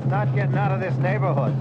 Not getting out of this neighborhood.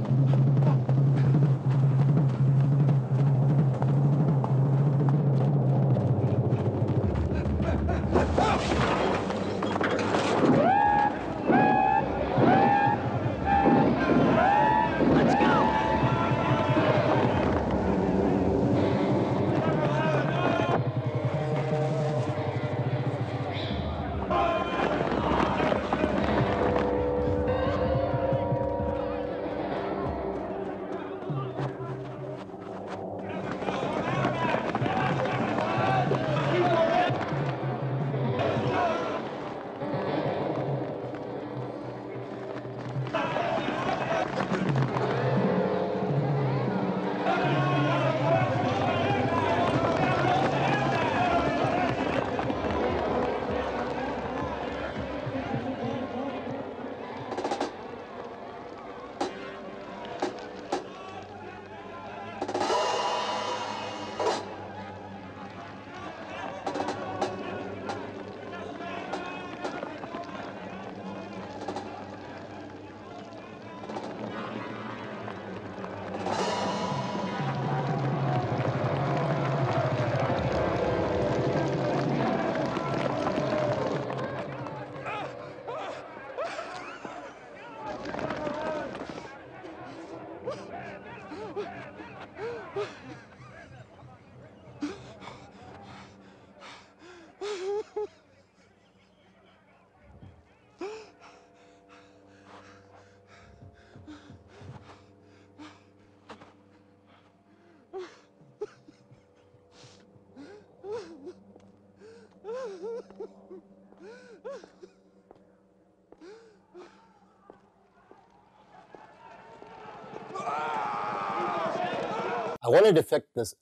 I wanted to fit this.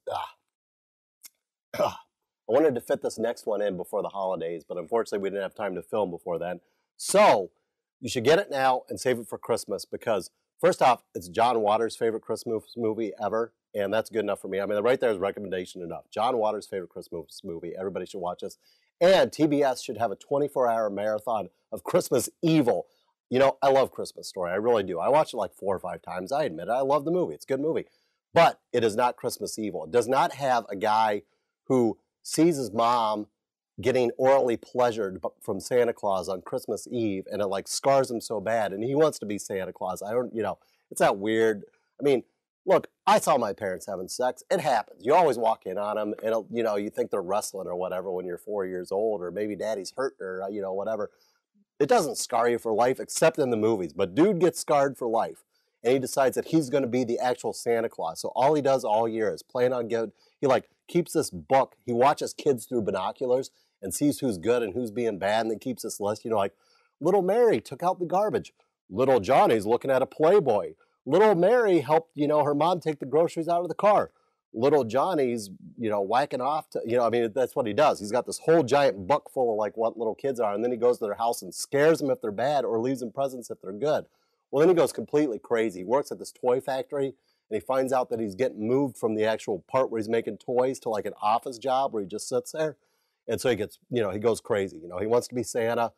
I wanted to fit this next one in before the holidays, but unfortunately we didn't have time to film before then. So you should get it now and save it for Christmas because first off, it's John Waters' favorite Christmas movie ever, and that's good enough for me. I mean, right there is recommendation enough. John Waters' favorite Christmas movie. Everybody should watch this. And TBS should have a 24-hour marathon of Christmas Evil. You know, I love Christmas Story. I really do. I watched it like 4 or 5 times. I admit it. I love the movie. It's a good movie. But it is not Christmas Evil. It does not have a guy who sees his mom getting orally pleasured from Santa Claus on Christmas Eve, and it like scars him so bad, and he wants to be Santa Claus. I don't, you know, it's that weird. I mean, look, I saw my parents having sex. It happens. You always walk in on them, and you know, you think they're wrestling or whatever when you're 4 years old, or maybe daddy's hurt or you know, whatever. It doesn't scar you for life, except in the movies. But dude gets scarred for life. And he decides that he's going to be the actual Santa Claus. So all he does all year is plan on good. He like keeps this book. He watches kids through binoculars and sees who's good and who's being bad, and then keeps this list. You know, like little Mary took out the garbage. Little Johnny's looking at a Playboy. Little Mary helped, you know, her mom take the groceries out of the car. Little Johnny's, you know, whacking off to, you know, I mean, that's what he does. He's got this whole giant book full of like what little kids are, and then he goes to their house and scares them if they're bad or leaves them presents if they're good. Well, then he goes completely crazy. He works at this toy factory, and he finds out that he's getting moved from the actual part where he's making toys to like an office job where he just sits there. And so he gets, you know, he goes crazy. You know, he wants to be Santa.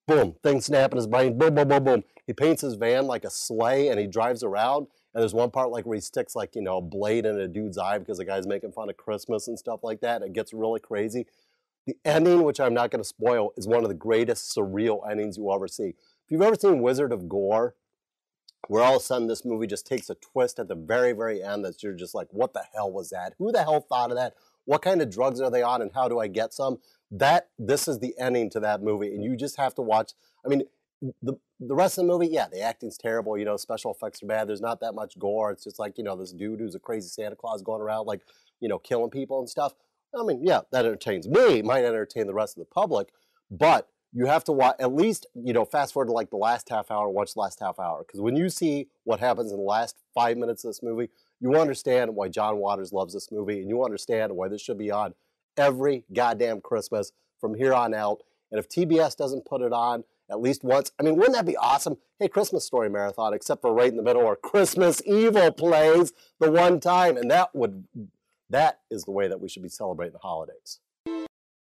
Boom, things snap in his brain. Boom, boom, boom, boom. He paints his van like a sleigh, and he drives around. And there's one part like where he sticks like, you know, a blade in a dude's eye because the guy's making fun of Christmas and stuff like that. And it gets really crazy. The ending, which I'm not going to spoil, is one of the greatest surreal endings you'll ever see. If you've ever seen Wizard of Gore, where all of a sudden this movie just takes a twist at the very, very end that you're just like, what the hell was that? Who the hell thought of that? What kind of drugs are they on, and how do I get some? This is the ending to that movie, and you just have to watch. I mean, the rest of the movie, yeah, the acting's terrible. You know, special effects are bad. There's not that much gore. It's just like, you know, this dude who's a crazy Santa Claus going around, like, you know, killing people and stuff. I mean, yeah, that entertains me. It might entertain the rest of the public, but you have to watch, at least, you know, fast forward to like the last half hour, watch the last half hour. Because when you see what happens in the last 5 minutes of this movie, you understand why John Waters loves this movie, and you understand why this should be on every goddamn Christmas from here on out. And if TBS doesn't put it on, at least once. I mean, wouldn't that be awesome? Hey, Christmas Story Marathon, except for right in the middle where Christmas Evil plays the one time. And that is the way that we should be celebrating the holidays.